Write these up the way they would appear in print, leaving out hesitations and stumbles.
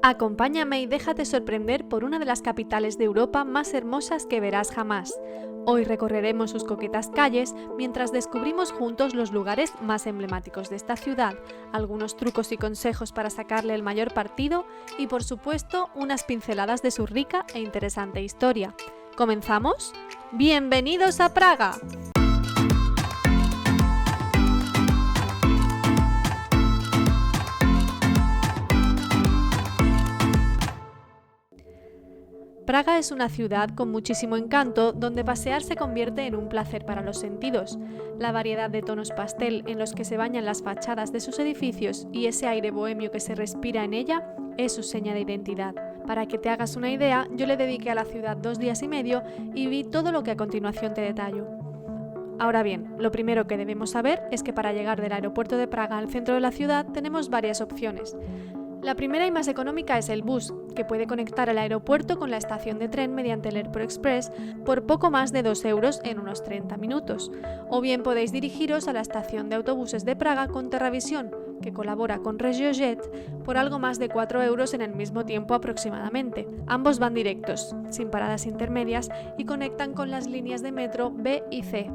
Acompáñame y déjate sorprender por una de las capitales de Europa más hermosas que verás jamás. Hoy recorreremos sus coquetas calles mientras descubrimos juntos los lugares más emblemáticos de esta ciudad, algunos trucos y consejos para sacarle el mayor partido y, por supuesto, unas pinceladas de su rica e interesante historia. ¿Comenzamos? ¡Bienvenidos a Praga! Praga es una ciudad con muchísimo encanto donde pasear se convierte en un placer para los sentidos. La variedad de tonos pastel en los que se bañan las fachadas de sus edificios y ese aire bohemio que se respira en ella es su seña de identidad. Para que te hagas una idea, yo le dediqué a la ciudad 2 días y medio y vi todo lo que a continuación te detallo. Ahora bien, lo primero que debemos saber es que para llegar del aeropuerto de Praga al centro de la ciudad tenemos varias opciones. La primera y más económica es el bus, que puede conectar el aeropuerto con la estación de tren mediante el Airport Express por poco más de 2 euros en unos 30 minutos. O bien podéis dirigiros a la estación de autobuses de Praga con Terravisión, que colabora con RegioJet, por algo más de 4 euros en el mismo tiempo aproximadamente. Ambos van directos, sin paradas intermedias, y conectan con las líneas de metro B y C.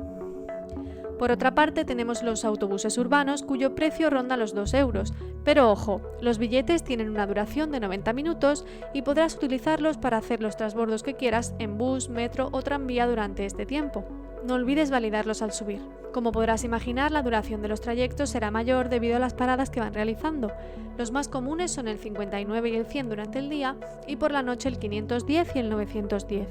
Por otra parte, tenemos los autobuses urbanos cuyo precio ronda los 2 euros, pero ojo, los billetes tienen una duración de 90 minutos y podrás utilizarlos para hacer los transbordos que quieras en bus, metro o tranvía durante este tiempo. No olvides validarlos al subir. Como podrás imaginar, la duración de los trayectos será mayor debido a las paradas que van realizando. Los más comunes son el 59 y el 100 durante el día y por la noche el 510 y el 910.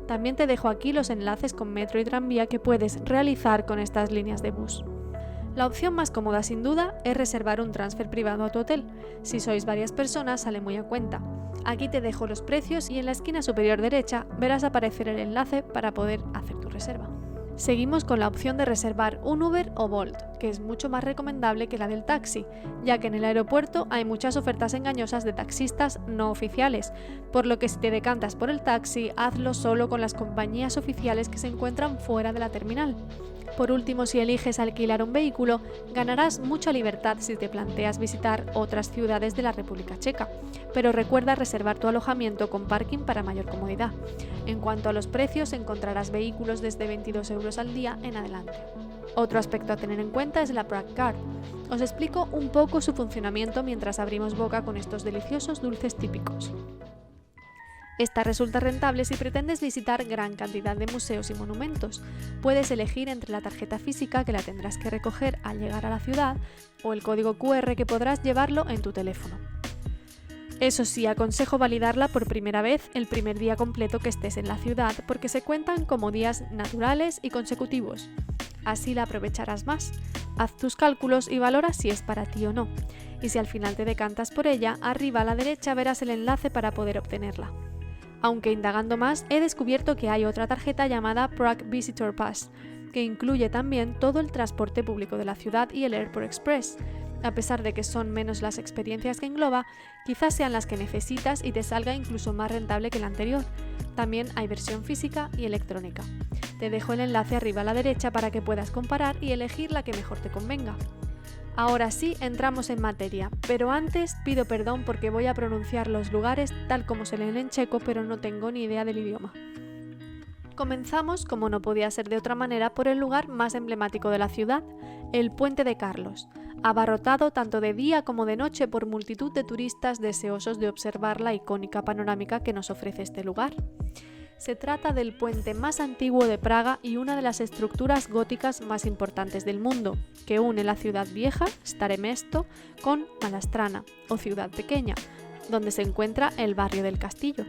También te dejo aquí los enlaces con metro y tranvía que puedes realizar con estas líneas de bus. La opción más cómoda sin duda es reservar un transfer privado a tu hotel. Si sois varias personas sale muy a cuenta. Aquí te dejo los precios y en la esquina superior derecha verás aparecer el enlace para poder hacer tu reserva. Seguimos con la opción de reservar un Uber o Bolt, que es mucho más recomendable que la del taxi, ya que en el aeropuerto hay muchas ofertas engañosas de taxistas no oficiales, por lo que si te decantas por el taxi, hazlo solo con las compañías oficiales que se encuentran fuera de la terminal. Por último, si eliges alquilar un vehículo, ganarás mucha libertad si te planteas visitar otras ciudades de la República Checa, pero recuerda reservar tu alojamiento con parking para mayor comodidad. En cuanto a los precios, encontrarás vehículos desde 22 euros al día en adelante. Otro aspecto a tener en cuenta es la Prague Card. Os explico un poco su funcionamiento mientras abrimos boca con estos deliciosos dulces típicos. Esta resulta rentable si pretendes visitar gran cantidad de museos y monumentos. Puedes elegir entre la tarjeta física, que la tendrás que recoger al llegar a la ciudad, o el código QR, que podrás llevarlo en tu teléfono. Eso sí, aconsejo validarla por primera vez el primer día completo que estés en la ciudad, porque se cuentan como días naturales y consecutivos. Así la aprovecharás más. Haz tus cálculos y valora si es para ti o no. Y si al final te decantas por ella, arriba a la derecha verás el enlace para poder obtenerla. Aunque indagando más, he descubierto que hay otra tarjeta llamada Prague Visitor Pass, que incluye también todo el transporte público de la ciudad y el Airport Express. A pesar de que son menos las experiencias que engloba, quizás sean las que necesitas y te salga incluso más rentable que la anterior. También hay versión física y electrónica. Te dejo el enlace arriba a la derecha para que puedas comparar y elegir la que mejor te convenga. Ahora sí, entramos en materia, pero antes pido perdón porque voy a pronunciar los lugares tal como se leen en checo, pero no tengo ni idea del idioma. Comenzamos, como no podía ser de otra manera, por el lugar más emblemático de la ciudad, el Puente de Carlos, abarrotado tanto de día como de noche por multitud de turistas deseosos de observar la icónica panorámica que nos ofrece este lugar. Se trata del puente más antiguo de Praga y una de las estructuras góticas más importantes del mundo, que une la ciudad vieja, Staré Mesto, con Malastrana, o ciudad pequeña, donde se encuentra el barrio del castillo.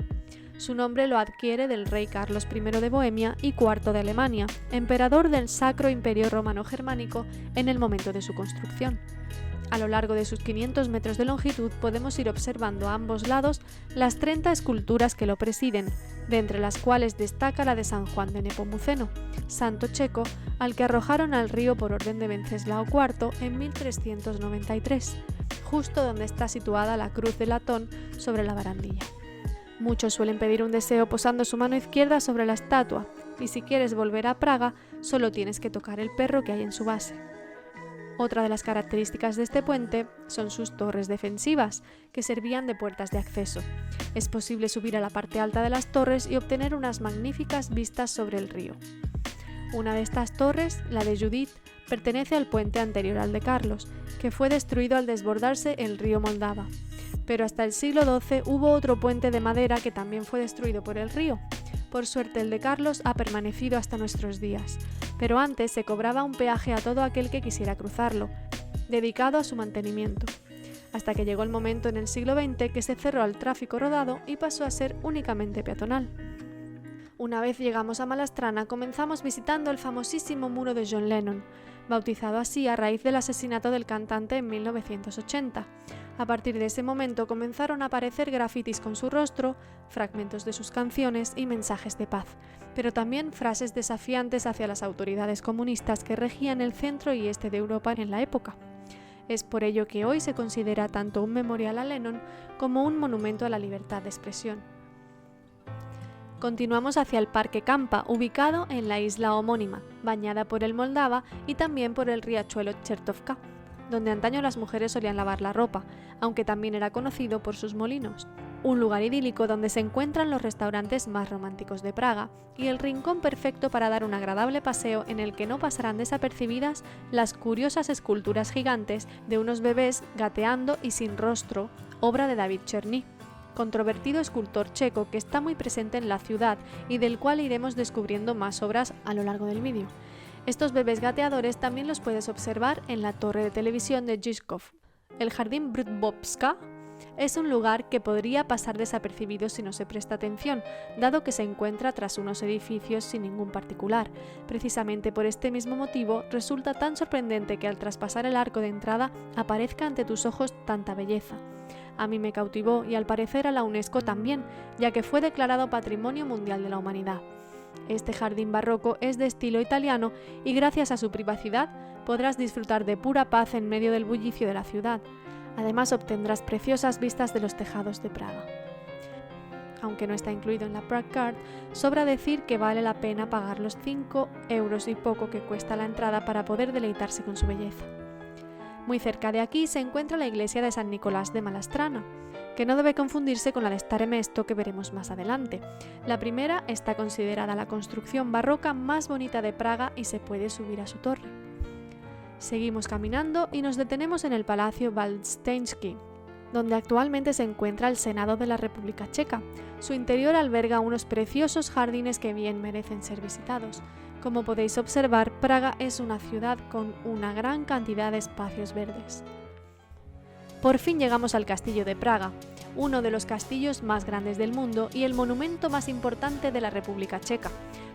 Su nombre lo adquiere del rey Carlos I de Bohemia y IV de Alemania, emperador del Sacro Imperio Romano Germánico en el momento de su construcción. A lo largo de sus 500 metros de longitud podemos ir observando a ambos lados las 30 esculturas que lo presiden, de entre las cuales destaca la de San Juan de Nepomuceno, santo checo al que arrojaron al río por orden de Venceslao IV en 1393, justo donde está situada la cruz de latón sobre la barandilla. Muchos suelen pedir un deseo posando su mano izquierda sobre la estatua, y si quieres volver a Praga, solo tienes que tocar el perro que hay en su base. Otra de las características de este puente son sus torres defensivas, que servían de puertas de acceso. Es posible subir a la parte alta de las torres y obtener unas magníficas vistas sobre el río. Una de estas torres, la de Judith, pertenece al puente anterior al de Carlos, que fue destruido al desbordarse el río Moldava. Pero hasta el siglo XII hubo otro puente de madera que también fue destruido por el río. Por suerte el de Carlos ha permanecido hasta nuestros días, pero antes se cobraba un peaje a todo aquel que quisiera cruzarlo, dedicado a su mantenimiento, hasta que llegó el momento en el siglo XX que se cerró al tráfico rodado y pasó a ser únicamente peatonal. Una vez llegamos a Malá comenzamos visitando el famosísimo muro de John Lennon, bautizado así a raíz del asesinato del cantante en 1980. A partir de ese momento comenzaron a aparecer grafitis con su rostro, fragmentos de sus canciones y mensajes de paz, pero también frases desafiantes hacia las autoridades comunistas que regían el centro y este de Europa en la época. Es por ello que hoy se considera tanto un memorial a Lennon como un monumento a la libertad de expresión. Continuamos hacia el Parque Campa, ubicado en la isla homónima, bañada por el Moldava y también por el riachuelo Chertovka, donde antaño las mujeres solían lavar la ropa, aunque también era conocido por sus molinos. Un lugar idílico donde se encuentran los restaurantes más románticos de Praga y el rincón perfecto para dar un agradable paseo en el que no pasarán desapercibidas las curiosas esculturas gigantes de unos bebés gateando y sin rostro, obra de David Cherny, controvertido escultor checo que está muy presente en la ciudad y del cual iremos descubriendo más obras a lo largo del vídeo. Estos bebés gateadores también los puedes observar en la torre de televisión de Žižkov. El jardín Brudbovska es un lugar que podría pasar desapercibido si no se presta atención, dado que se encuentra tras unos edificios sin ningún particular. Precisamente por este mismo motivo, resulta tan sorprendente que al traspasar el arco de entrada aparezca ante tus ojos tanta belleza. A mí me cautivó y al parecer a la UNESCO también, ya que fue declarado Patrimonio Mundial de la Humanidad. Este jardín barroco es de estilo italiano y gracias a su privacidad podrás disfrutar de pura paz en medio del bullicio de la ciudad. Además obtendrás preciosas vistas de los tejados de Praga. Aunque no está incluido en la Prague Card, sobra decir que vale la pena pagar los 5 euros y poco que cuesta la entrada para poder deleitarse con su belleza. Muy cerca de aquí se encuentra la iglesia de San Nicolás de Malá, que no debe confundirse con la de Staré Město que veremos más adelante. La primera está considerada la construcción barroca más bonita de Praga y se puede subir a su torre. Seguimos caminando y nos detenemos en el Palacio Valštejnský, donde actualmente se encuentra el Senado de la República Checa. Su interior alberga unos preciosos jardines que bien merecen ser visitados. Como podéis observar, Praga es una ciudad con una gran cantidad de espacios verdes. Por fin llegamos al Castillo de Praga, uno de los castillos más grandes del mundo y el monumento más importante de la República Checa.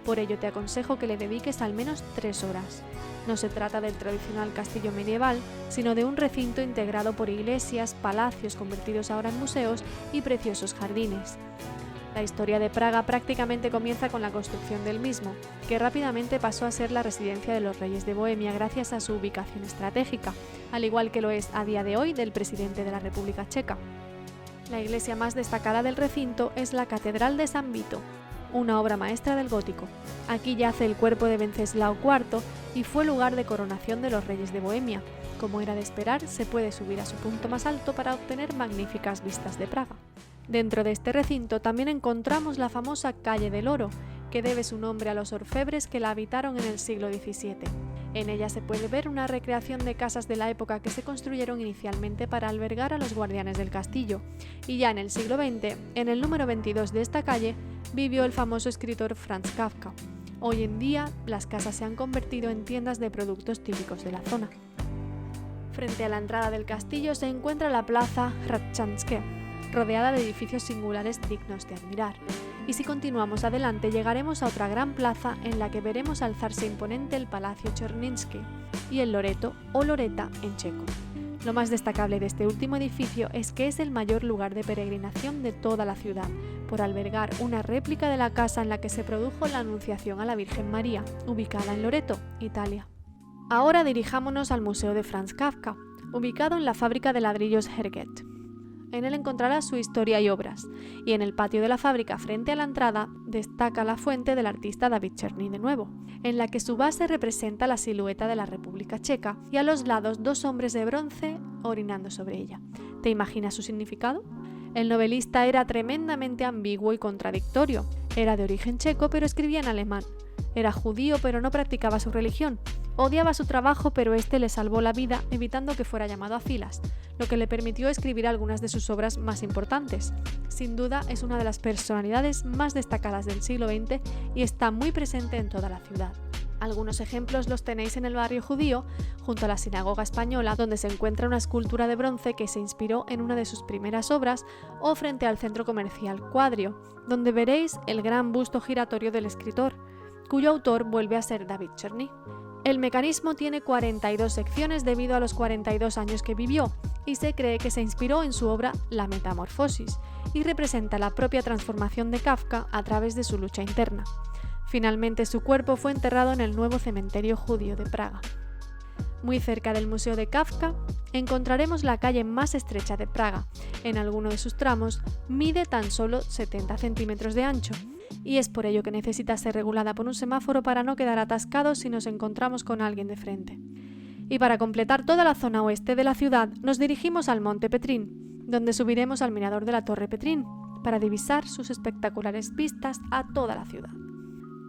Por ello te aconsejo que le dediques al menos 3 horas. No se trata del tradicional castillo medieval, sino de un recinto integrado por iglesias, palacios convertidos ahora en museos y preciosos jardines. La historia de Praga prácticamente comienza con la construcción del mismo, que rápidamente pasó a ser la residencia de los reyes de Bohemia gracias a su ubicación estratégica, al igual que lo es a día de hoy del presidente de la República Checa. La iglesia más destacada del recinto es la Catedral de San Vito, una obra maestra del gótico. Aquí yace el cuerpo de Wenceslao IV y fue lugar de coronación de los reyes de Bohemia. Como era de esperar, se puede subir a su punto más alto para obtener magníficas vistas de Praga. Dentro de este recinto también encontramos la famosa Calle del Oro, que debe su nombre a los orfebres que la habitaron en el siglo XVII. En ella se puede ver una recreación de casas de la época que se construyeron inicialmente para albergar a los guardianes del castillo, y ya en el siglo XX, en el número 22 de esta calle, vivió el famoso escritor Franz Kafka. Hoy en día, las casas se han convertido en tiendas de productos típicos de la zona. Frente a la entrada del castillo se encuentra la plaza Hradčanské, rodeada de edificios singulares dignos de admirar. Y si continuamos adelante llegaremos a otra gran plaza en la que veremos alzarse imponente el Palacio Chernivtsi y el Loreto o Loreta en checo. Lo más destacable de este último edificio es que es el mayor lugar de peregrinación de toda la ciudad, por albergar una réplica de la casa en la que se produjo la Anunciación a la Virgen María, ubicada en Loreto, Italia. Ahora dirijámonos al Museo de Franz Kafka, ubicado en la fábrica de ladrillos Herget. En él encontrarás su historia y obras, y en el patio de la fábrica frente a la entrada destaca la fuente del artista David Černý de nuevo, en la que su base representa la silueta de la República Checa y a los lados 2 hombres de bronce orinando sobre ella. ¿Te imaginas su significado? El novelista era tremendamente ambiguo y contradictorio. Era de origen checo pero escribía en alemán. Era judío pero no practicaba su religión. Odiaba su trabajo pero este le salvó la vida evitando que fuera llamado a filas, lo que le permitió escribir algunas de sus obras más importantes. Sin duda es una de las personalidades más destacadas del siglo XX y está muy presente en toda la ciudad. Algunos ejemplos los tenéis en el barrio judío, junto a la sinagoga española, donde se encuentra una escultura de bronce que se inspiró en una de sus primeras obras, o frente al centro comercial Quadrio, donde veréis el gran busto giratorio del escritor, cuyo autor vuelve a ser David Černý. El mecanismo tiene 42 secciones debido a los 42 años que vivió, y se cree que se inspiró en su obra La Metamorfosis, y representa la propia transformación de Kafka a través de su lucha interna. Finalmente su cuerpo fue enterrado en el nuevo cementerio judío de Praga. Muy cerca del Museo de Kafka encontraremos la calle más estrecha de Praga. En alguno de sus tramos mide tan solo 70 centímetros de ancho, y es por ello que necesita ser regulada por un semáforo para no quedar atascados si nos encontramos con alguien de frente. Y para completar toda la zona oeste de la ciudad, nos dirigimos al Monte Petrín, donde subiremos al mirador de la Torre Petrín, para divisar sus espectaculares vistas a toda la ciudad.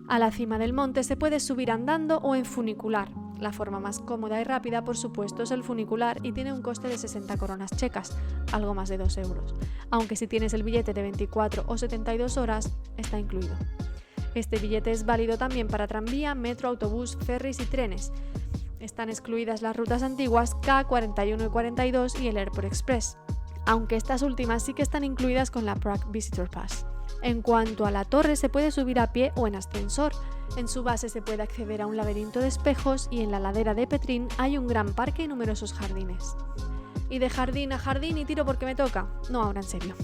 A la cima del monte se puede subir andando o en funicular. La forma más cómoda y rápida, por supuesto, es el funicular y tiene un coste de 60 coronas checas, algo más de 2 euros, aunque si tienes el billete de 24 o 72 horas, está incluido. Este billete es válido también para tranvía, metro, autobús, ferries y trenes. Están excluidas las rutas antiguas K41 y 42 y el Airport Express, aunque estas últimas sí que están incluidas con la Prague Visitor Pass. En cuanto a la torre, se puede subir a pie o en ascensor. En su base se puede acceder a un laberinto de espejos y en la ladera de Petrín hay un gran parque y numerosos jardines. Y de jardín a jardín y tiro porque me toca. No, ahora en serio.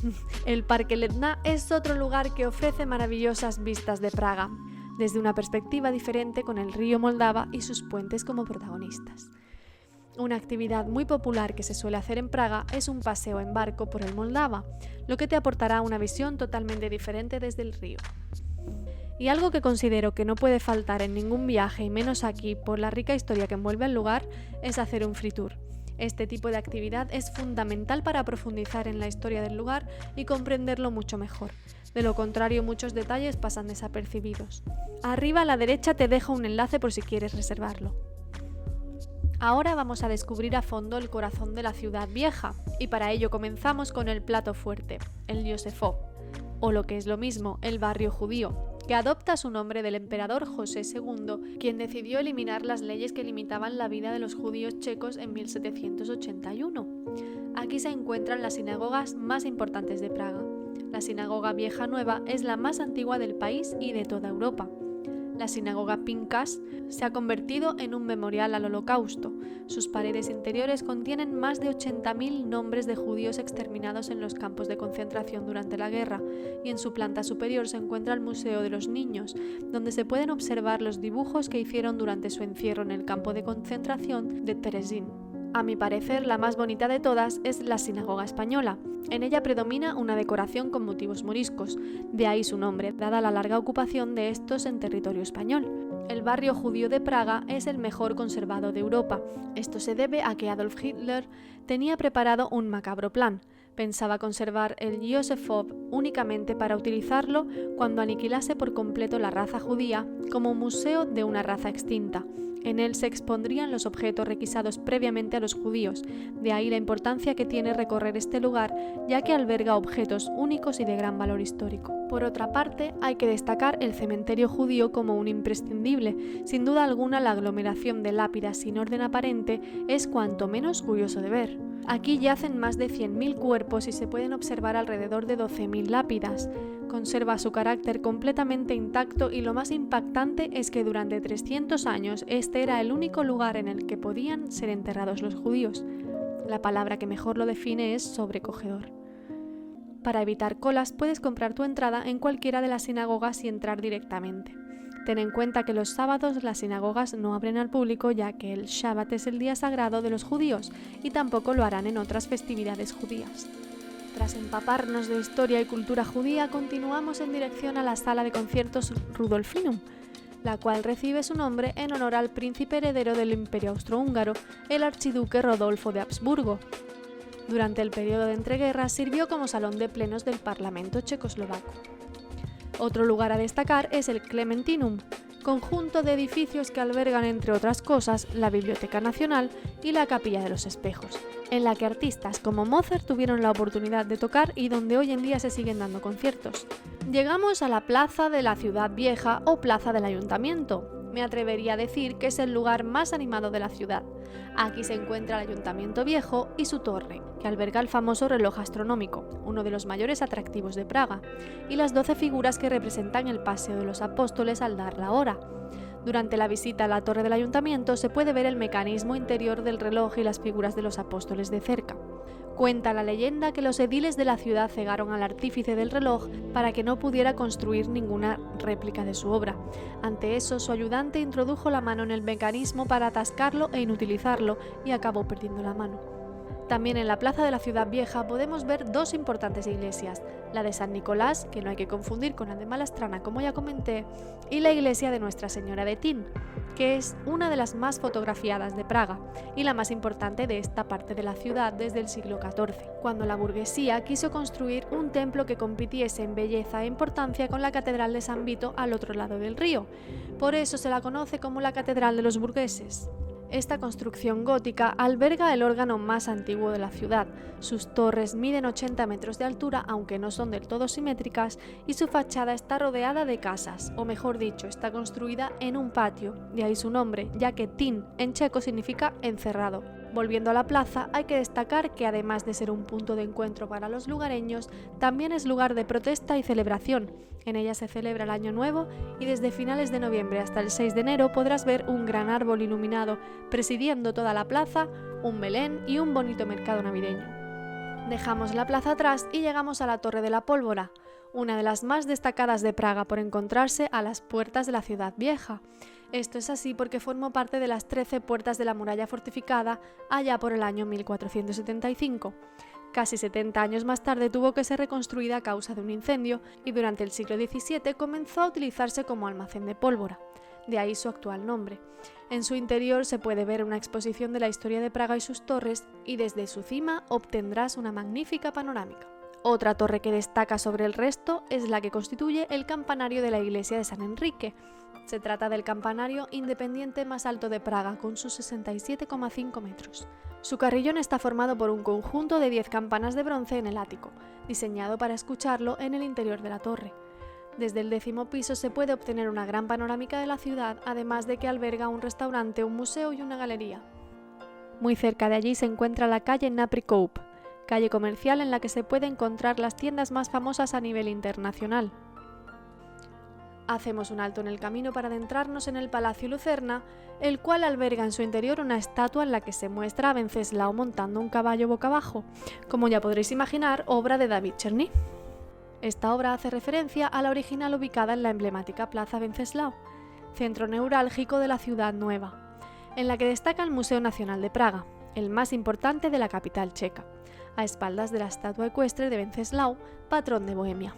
El Parque Letná es otro lugar que ofrece maravillosas vistas de Praga, desde una perspectiva diferente con el río Moldava y sus puentes como protagonistas. Una actividad muy popular que se suele hacer en Praga es un paseo en barco por el Moldava, lo que te aportará una visión totalmente diferente desde el río. Y algo que considero que no puede faltar en ningún viaje y menos aquí por la rica historia que envuelve el lugar es hacer un free tour. Este tipo de actividad es fundamental para profundizar en la historia del lugar y comprenderlo mucho mejor. De lo contrario, muchos detalles pasan desapercibidos. Arriba a la derecha te dejo un enlace por si quieres reservarlo. Ahora vamos a descubrir a fondo el corazón de la ciudad vieja, y para ello comenzamos con el plato fuerte, el Yosefov, o lo que es lo mismo, el barrio judío, que adopta su nombre del emperador José II, quien decidió eliminar las leyes que limitaban la vida de los judíos checos en 1781. Aquí se encuentran las sinagogas más importantes de Praga. La sinagoga Vieja Nueva es la más antigua del país y de toda Europa. La sinagoga Pinkas se ha convertido en un memorial al Holocausto. Sus paredes interiores contienen más de 80.000 nombres de judíos exterminados en los campos de concentración durante la guerra, y en su planta superior se encuentra el Museo de los Niños, donde se pueden observar los dibujos que hicieron durante su encierro en el campo de concentración de Terezín. A mi parecer, la más bonita de todas es la sinagoga española. En ella predomina una decoración con motivos moriscos, de ahí su nombre, dada la larga ocupación de estos en territorio español. El barrio judío de Praga es el mejor conservado de Europa. Esto se debe a que Adolf Hitler tenía preparado un macabro plan. Pensaba conservar el Yosefov únicamente para utilizarlo cuando aniquilase por completo la raza judía como museo de una raza extinta. En él se expondrían los objetos requisados previamente a los judíos, de ahí la importancia que tiene recorrer este lugar, ya que alberga objetos únicos y de gran valor histórico. Por otra parte, hay que destacar el cementerio judío como un imprescindible. Sin duda alguna, la aglomeración de lápidas sin orden aparente es cuanto menos curioso de ver. Aquí yacen más de 100.000 cuerpos y se pueden observar alrededor de 12.000 lápidas. Conserva su carácter completamente intacto y lo más impactante es que durante 300 años este era el único lugar en el que podían ser enterrados los judíos. La palabra que mejor lo define es sobrecogedor. Para evitar colas puedes comprar tu entrada en cualquiera de las sinagogas y entrar directamente. Ten en cuenta que los sábados las sinagogas no abren al público, ya que el Shabbat es el día sagrado de los judíos y tampoco lo harán en otras festividades judías. Tras empaparnos de historia y cultura judía, continuamos en dirección a la sala de conciertos Rudolfinum, la cual recibe su nombre en honor al príncipe heredero del Imperio Austrohúngaro, el archiduque Rodolfo de Habsburgo. Durante el periodo de entreguerras sirvió como salón de plenos del Parlamento checoslovaco. Otro lugar a destacar es el Clementinum, conjunto de edificios que albergan, entre otras cosas, la Biblioteca Nacional y la Capilla de los Espejos, en la que artistas como Mozart tuvieron la oportunidad de tocar y donde hoy en día se siguen dando conciertos. Llegamos a la Plaza de la Ciudad Vieja o Plaza del Ayuntamiento. Me atrevería a decir que es el lugar más animado de la ciudad. Aquí se encuentra el Ayuntamiento Viejo y su torre, que alberga el famoso reloj astronómico, uno de los mayores atractivos de Praga, y las 12 figuras que representan el Paseo de los Apóstoles al dar la hora. Durante la visita a la torre del ayuntamiento se puede ver el mecanismo interior del reloj y las figuras de los apóstoles de cerca. Cuenta la leyenda que los ediles de la ciudad cegaron al artífice del reloj para que no pudiera construir ninguna réplica de su obra. Ante eso, su ayudante introdujo la mano en el mecanismo para atascarlo e inutilizarlo y acabó perdiendo la mano. También en la plaza de la Ciudad Vieja podemos ver dos importantes iglesias, la de San Nicolás, que no hay que confundir con la de Malastrana como ya comenté, y la iglesia de Nuestra Señora de Tin, que es una de las más fotografiadas de Praga y la más importante de esta parte de la ciudad desde el siglo XIV, cuando la burguesía quiso construir un templo que compitiese en belleza e importancia con la Catedral de San Vito al otro lado del río. Por eso se la conoce como la Catedral de los Burgueses. Esta construcción gótica alberga el órgano más antiguo de la ciudad. Sus torres miden 80 metros de altura, aunque no son del todo simétricas, y su fachada está rodeada de casas, o mejor dicho, está construida en un patio, de ahí su nombre, ya que tin en checo significa encerrado. Volviendo a la plaza, hay que destacar que además de ser un punto de encuentro para los lugareños, también es lugar de protesta y celebración. En ella se celebra el Año Nuevo y desde finales de noviembre hasta el 6 de enero podrás ver un gran árbol iluminado presidiendo toda la plaza, un Belén y un bonito mercado navideño. Dejamos la plaza atrás y llegamos a la Torre de la Pólvora, una de las más destacadas de Praga por encontrarse a las puertas de la Ciudad Vieja. Esto es así porque formó parte de las 13 puertas de la muralla fortificada allá por el año 1475. Casi 70 años más tarde tuvo que ser reconstruida a causa de un incendio y durante el siglo XVII comenzó a utilizarse como almacén de pólvora, de ahí su actual nombre. En su interior se puede ver una exposición de la historia de Praga y sus torres y desde su cima obtendrás una magnífica panorámica. Otra torre que destaca sobre el resto es la que constituye el campanario de la iglesia de San Enrique. Se trata del campanario independiente más alto de Praga, con sus 67,5 metros. Su carrillón está formado por un conjunto de 10 campanas de bronce en el ático, diseñado para escucharlo en el interior de la torre. Desde el 10º piso se puede obtener una gran panorámica de la ciudad, además de que alberga un restaurante, un museo y una galería. Muy cerca de allí se encuentra la calle Napri Coop, calle comercial en la que se puede encontrar las tiendas más famosas a nivel internacional. Hacemos un alto en el camino para adentrarnos en el Palacio Lucerna, el cual alberga en su interior una estatua en la que se muestra a Wenceslao montando un caballo boca abajo, como ya podréis imaginar, obra de David Cherny. Esta obra hace referencia a la original ubicada en la emblemática Plaza Wenceslao, centro neurálgico de la ciudad nueva, en la que destaca el Museo Nacional de Praga, el más importante de la capital checa, a espaldas de la estatua ecuestre de Wenceslao, patrón de Bohemia.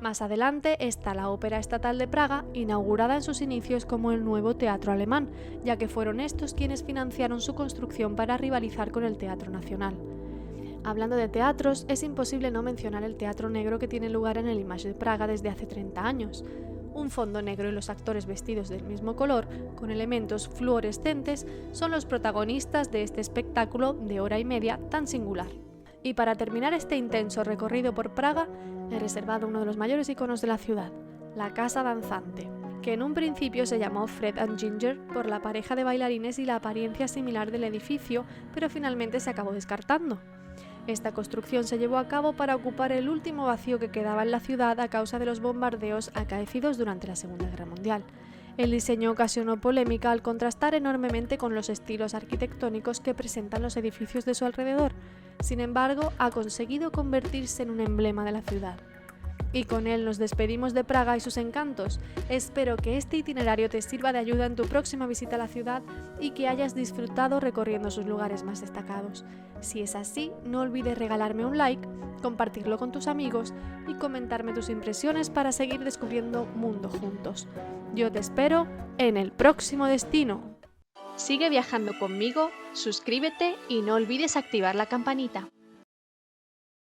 Más adelante está la Ópera Estatal de Praga, inaugurada en sus inicios como el nuevo teatro alemán, ya que fueron estos quienes financiaron su construcción para rivalizar con el Teatro Nacional. Hablando de teatros, es imposible no mencionar el teatro negro que tiene lugar en el Image de Praga desde hace 30 años. Un fondo negro y los actores vestidos del mismo color, con elementos fluorescentes, son los protagonistas de este espectáculo de hora y media tan singular. Y para terminar este intenso recorrido por Praga, he reservado uno de los mayores iconos de la ciudad, la Casa Danzante, que en un principio se llamó Fred and Ginger por la pareja de bailarines y la apariencia similar del edificio, pero finalmente se acabó descartando. Esta construcción se llevó a cabo para ocupar el último vacío que quedaba en la ciudad a causa de los bombardeos acaecidos durante la Segunda Guerra Mundial. El diseño ocasionó polémica al contrastar enormemente con los estilos arquitectónicos que presentan los edificios de su alrededor. Sin embargo, ha conseguido convertirse en un emblema de la ciudad. Y con él nos despedimos de Praga y sus encantos. Espero que este itinerario te sirva de ayuda en tu próxima visita a la ciudad y que hayas disfrutado recorriendo sus lugares más destacados. Si es así, no olvides regalarme un like, compartirlo con tus amigos y comentarme tus impresiones para seguir descubriendo mundo juntos. Yo te espero en el próximo destino. Sigue viajando conmigo, suscríbete y no olvides activar la campanita.